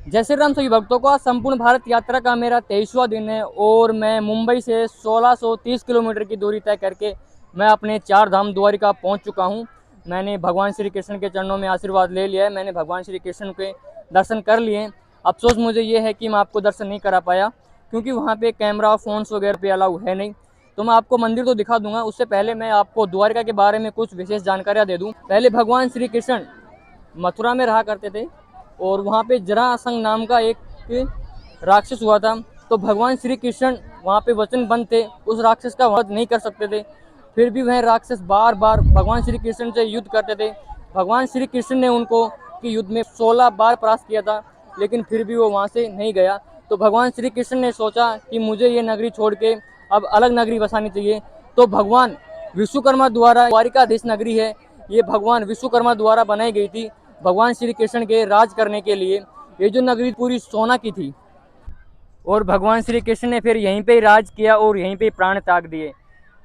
जय श्री राम सभी भक्तों को। आज संपूर्ण भारत यात्रा का मेरा 23वां दिन है और मैं मुंबई से 1630 किलोमीटर की दूरी तय करके मैं अपने 4 धाम द्वारिका पहुंच चुका हूं। मैंने भगवान श्री कृष्ण के चरणों में आशीर्वाद ले लिया है। मैंने भगवान श्री कृष्ण के दर्शन कर लिए हैं। अफसोस मुझे ये है कि मैं आपको दर्शन नहीं करा पाया क्योंकि वहाँ पे कैमरा फ़ोन्स वगैरह पे अलाउ है नहीं। तो मैं आपको मंदिर तो दिखा दूंगा, उससे पहले मैं आपको द्वारिका के बारे में कुछ विशेष जानकारियाँ दे दूँ। पहले भगवान श्री कृष्ण मथुरा में रहा करते थे और वहाँ पे जरासंध नाम का एक राक्षस हुआ था। तो भगवान श्री कृष्ण वहाँ पे वचनबद्ध थे, उस राक्षस का वध नहीं कर सकते थे। फिर भी वह राक्षस बार बार भगवान श्री कृष्ण से युद्ध करते थे। भगवान श्री कृष्ण ने उनको कि युद्ध में 16 बार परास्त किया था, लेकिन फिर भी वो वहाँ से नहीं गया। तो भगवान श्री कृष्ण ने सोचा कि मुझे ये नगरी छोड़ के अब अलग नगरी बसानी चाहिए। तो भगवान विश्वकर्मा द्वारा, द्वारिकाधीश नगरी है ये भगवान विश्वकर्मा द्वारा बनाई गई थी भगवान श्री कृष्ण के राज करने के लिए। ये जो नगरी पूरी सोना की थी और भगवान श्री कृष्ण ने फिर यहीं पे राज किया और यहीं पे प्राण त्याग दिए।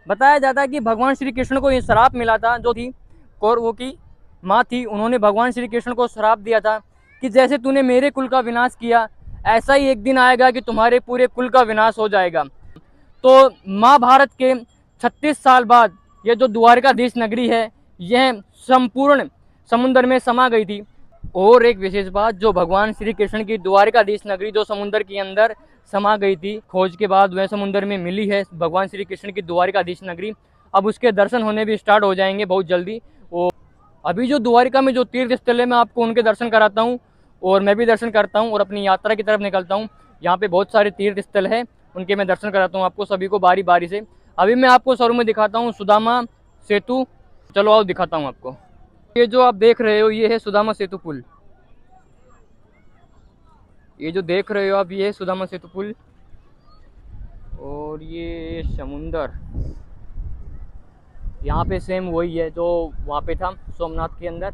बताया जाता है कि भगवान श्री कृष्ण को ये श्राप मिला था, जो थी कौरवों की माँ थी, उन्होंने भगवान श्री कृष्ण को श्राप दिया था कि जैसे तूने मेरे कुल का विनाश किया, ऐसा ही एक दिन आएगा कि तुम्हारे पूरे कुल का विनाश हो जाएगा। तो महाभारत के 36 साल बाद ये जो द्वारिकाधीश नगरी है यह संपूर्ण समुद्र में समा गई थी। और एक विशेष बात, जो भगवान श्री कृष्ण की द्वारिकाधीश नगरी जो समुद्र के अंदर समा गई थी, खोज के बाद वह समुद्र में मिली है भगवान श्री कृष्ण की द्वारिकाधीश नगरी। अब उसके दर्शन होने भी स्टार्ट हो जाएंगे बहुत जल्दी। और अभी जो द्वारिका में जो तीर्थ स्थल है मैं आपको उनके दर्शन कराता हूँ और मैं भी दर्शन करता हूँ और अपनी यात्रा की तरफ निकलता हूँ। यहाँ पे बहुत सारे तीर्थ स्थल है, उनके मैं दर्शन कराता हूँ आपको सभी को बारी बारी से। अभी मैं आपको शुरू में दिखाता हूँ सुदामा सेतु। चलो आओ दिखाता हूँ आपको। ये जो आप देख रहे हो ये है सुदामा सेतु पुल। ये जो देख रहे हो आप ये है सुदामा सेतु पुल। और ये समुंदर यहाँ पे सेम वही है जो वहाँ पे था सोमनाथ के अंदर।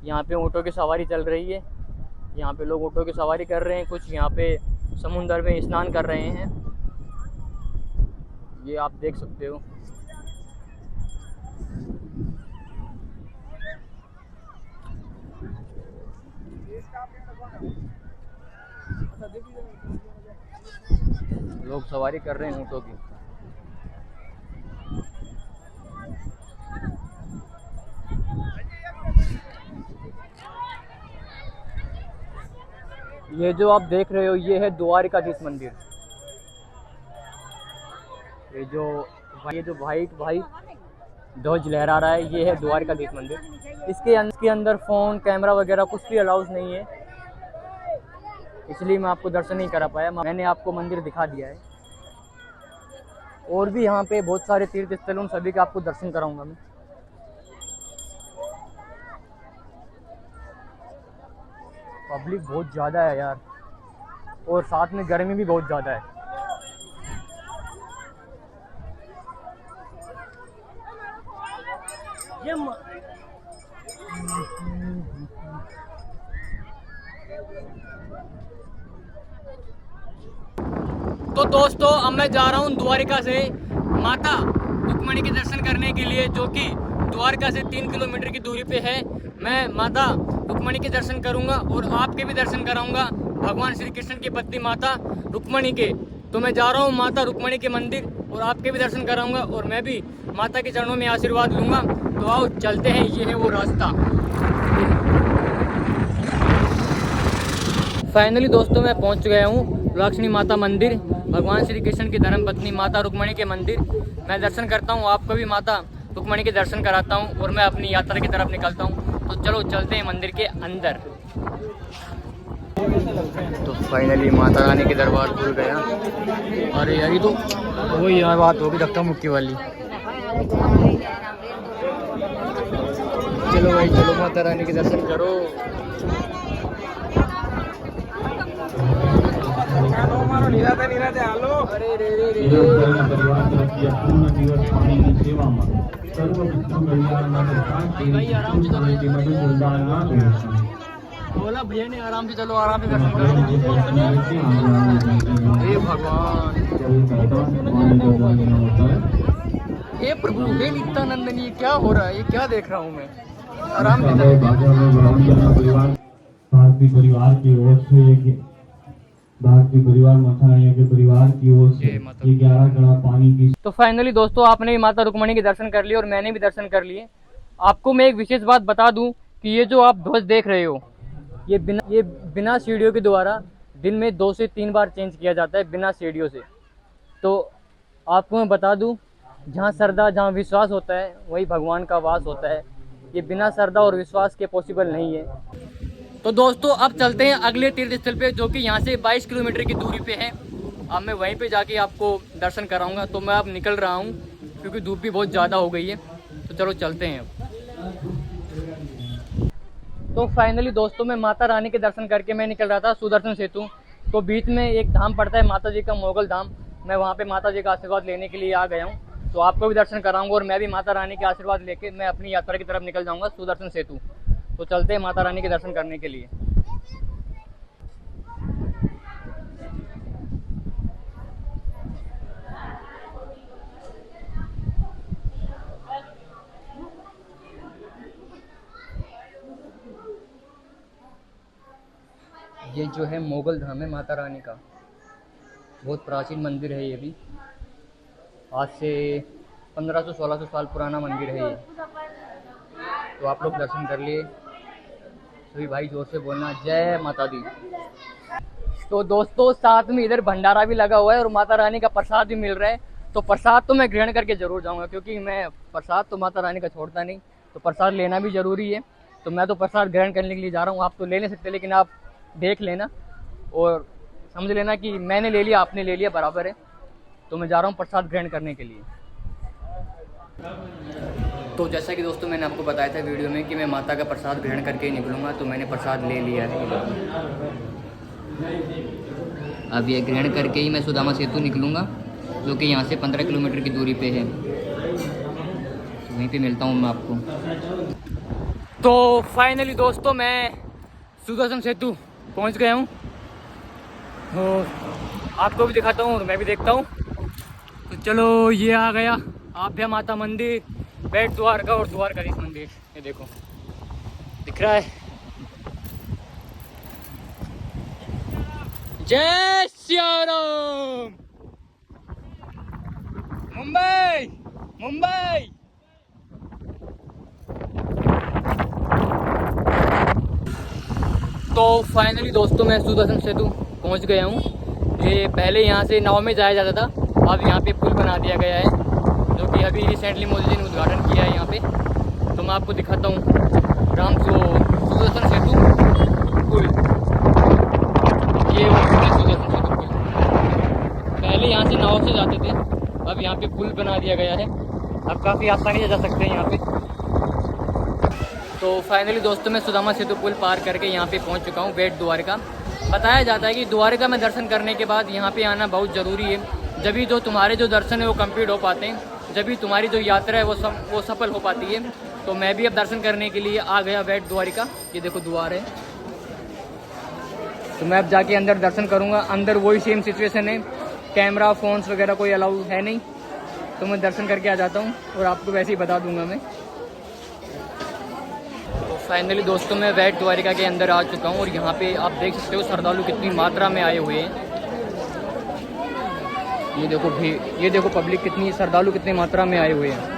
यहाँ पे ऊँटों की सवारी चल रही है, यहाँ पे लोग ऊँटों की सवारी कर रहे हैं, कुछ यहाँ पे समुंदर में स्नान कर रहे हैं। ये आप देख सकते हो। लोग सवारी कर रहे हैं ऊँटों की। ये जो आप देख रहे हो ये है द्वारिकाधीश मंदिर। ये जो वाइट ध्वज लहरा रहा है ये है द्वारिकाधीश मंदिर। इसके अंदर फ़ोन कैमरा वगैरह कुछ भी अलाउड नहीं है, इसलिए मैं आपको दर्शन नहीं करा पाया। मैंने आपको मंदिर दिखा दिया है। और भी यहाँ पे बहुत सारे तीर्थ स्थल, उन सभी का आपको दर्शन कराऊंगा मैं। पब्लिक बहुत ज़्यादा है यार, और साथ में गर्मी भी बहुत ज़्यादा है। तो दोस्तों अब मैं जा रहा हूँ द्वारिका से माता रुक्मणी के दर्शन करने के लिए, जो कि द्वारका से 3 किलोमीटर की दूरी पे है। मैं माता रुक्मणी के दर्शन करूंगा और आपके भी दर्शन कराऊंगा भगवान श्री कृष्ण की पत्नी माता रुक्मणी के। तो मैं जा रहा हूँ माता रुक्मणी के मंदिर और आपके भी दर्शन कराऊंगा और मैं भी माता के चरणों में आशीर्वाद लूंगा। तो आओ चलते हैं, ये है वो रास्ता। फाइनली दोस्तों मैं पहुँच गया हूँ लक्ष्मी माता मंदिर, भगवान श्री कृष्ण की धर्मपत्नी माता रुक्मणी के मंदिर। मैं दर्शन करता हूँ, आपको भी माता रुक्मणी के दर्शन कराता हूँ और मैं अपनी यात्रा की तरफ निकलता हूँ। तो चलो चलते हैं मंदिर के अंदर। तो फाइनली माता रानी के दरबार खुल गया। अरे यार ये तो वही यहाँ बात होगी धक्का मुक्की वाली। चलो भाई चलो माता रानी के दर्शन करो। बोला भैया ने आराम से चलो, आराम से दर्शन करो। हे भगवान, हे प्रभु, हे नित्यानंदनी, क्या हो रहा है? ये क्या देख रहा हूँ मैं? आराम से भारतीय परिवार की ओर से भारतीय परिवार मथानिया के परिवार की ओर से ये 11 घड़ा पानी की। तो फाइनली दोस्तों आपने भी माता रुक्मणी के दर्शन कर लिए और मैंने भी दर्शन कर लिए। आपको मैं एक विशेष बात बता दूं कि ये जो आप ध्वज देख रहे हो ये बिना सीढ़ियों के द्वारा दिन में 2 से 3 बार चेंज किया जाता है बिना सीढ़ियों से। तो आपको मैं बता दूं जहाँ श्रद्धा जहाँ विश्वास होता है वही भगवान का वास होता है। ये बिना श्रद्धा और विश्वास के पॉसिबल नहीं है। तो दोस्तों अब चलते हैं अगले तीर्थ स्थल पे जो कि यहाँ से 22 किलोमीटर की दूरी पे है। अब मैं वहीं पे जाके आपको दर्शन कराऊंगा। तो मैं अब निकल रहा हूँ क्योंकि धूप भी बहुत ज़्यादा हो गई है। तो चलो चलते हैं अब। तो फाइनली दोस्तों मैं माता रानी के दर्शन करके मैं निकल रहा था सुदर्शन सेतु। तो बीच में एक धाम पड़ता है माता जी का मोगल धाम। मैं वहाँ पे माता जी का आशीर्वाद लेने के लिए आ गया हूँ। तो आपको भी दर्शन कराऊंगा और मैं भी माता रानी के आशीर्वाद लेके मैं अपनी यात्रा की तरफ निकल जाऊँगा सुदर्शन सेतु। तो चलते हैं माता रानी के दर्शन करने के लिए। ये जो है मोगल धाम है माता रानी का। बहुत प्राचीन मंदिर है ये भी। आज से 1500-1600 साल पुराना मंदिर है ये। तो आप लोग दर्शन कर लिए। सभी भाई जोर से बोलना जय माता दी। तो दोस्तों साथ में इधर भंडारा भी लगा हुआ है और माता रानी का प्रसाद भी मिल रहा है। तो प्रसाद तो मैं ग्रहण करके जरूर जाऊंगा क्योंकि मैं प्रसाद तो माता रानी का छोड़ता नहीं। तो प्रसाद लेना भी जरूरी है। तो मैं तो प्रसाद ग्रहण करने के लिए जा रहा हूँ। आप तो ले नहीं सकते लेकिन आप देख लेना और समझ लेना कि मैंने ले लिया आपने ले लिया बराबर है। तो मैं जा रहा हूँ प्रसाद ग्रहण करने के लिए। तो जैसा कि दोस्तों मैंने आपको बताया था वीडियो में कि मैं माता का प्रसाद ग्रहण करके ही निकलूँगा। तो मैंने प्रसाद ले लिया है। अब ये ग्रहण करके ही मैं सुदामा सेतु निकलूँगा जो कि यहाँ से 15 किलोमीटर की दूरी पे है। तो वहीं पे मिलता हूँ मैं आपको। तो फाइनली दोस्तों मैं सुदर्शन सेतु पहुँच गया हूँ और आपको भी दिखाता हूँ और मैं भी देखता हूँ। तो चलो ये आ गया आभ्या माता मंदिर, बेट द्वारका और द्वारकाधीश मंदिर। ये देखो दिख रहा है। जय श्री राम। मुंबई मुंबई। तो फाइनली दोस्तों मैं सुदर्शन सेतु पहुंच गया हूं। ये पहले यहां से नाव में जाया जाता था। अब यहां पे पुल बना दिया गया है जो कि अभी रिसेंटली मोदी जी ने उद्घाटन किया है यहां पे। तो मैं आपको दिखाता हूं सुदर्शन सेतु पुल। ये सुदर्शन सेतु पुल पहले यहाँ से नाव से जाते थे। अब यहाँ पे पुल बना दिया गया है। अब काफ़ी आसानी से जा सकते हैं यहाँ पे। तो फाइनली दोस्तों मैं सुदामा सेतु पुल पार करके यहाँ पे पहुँच चुका हूँ बेट द्वारका। बताया जाता है कि द्वारका में दर्शन करने के बाद यहाँ पे आना बहुत ज़रूरी है। जब भी जो तुम्हारे जो दर्शन है वो कंप्लीट हो पाते हैं, जब भी तुम्हारी जो यात्रा है वो सफल हो पाती है। तो मैं भी अब दर्शन करने के लिए आ गया बेट द्वारका। ये देखो द्वार है। तो मैं अब जाके अंदर दर्शन करूँगा। अंदर वही सेम सिचुएशन है, कैमरा फोन्स वगैरह कोई अलाउ है नहीं। तो मैं दर्शन करके आ जाता हूँ और आपको वैसे ही बता दूंगा मैं। तो फाइनली दोस्तों मैं बेट द्वारका के अंदर आ चुका हूँ और यहाँ पे आप देख सकते हो श्रद्धालु कितनी मात्रा में आए हुए हैं। ये देखो पब्लिक कितनी श्रद्धालु कितनी मात्रा में आए हुए हैं।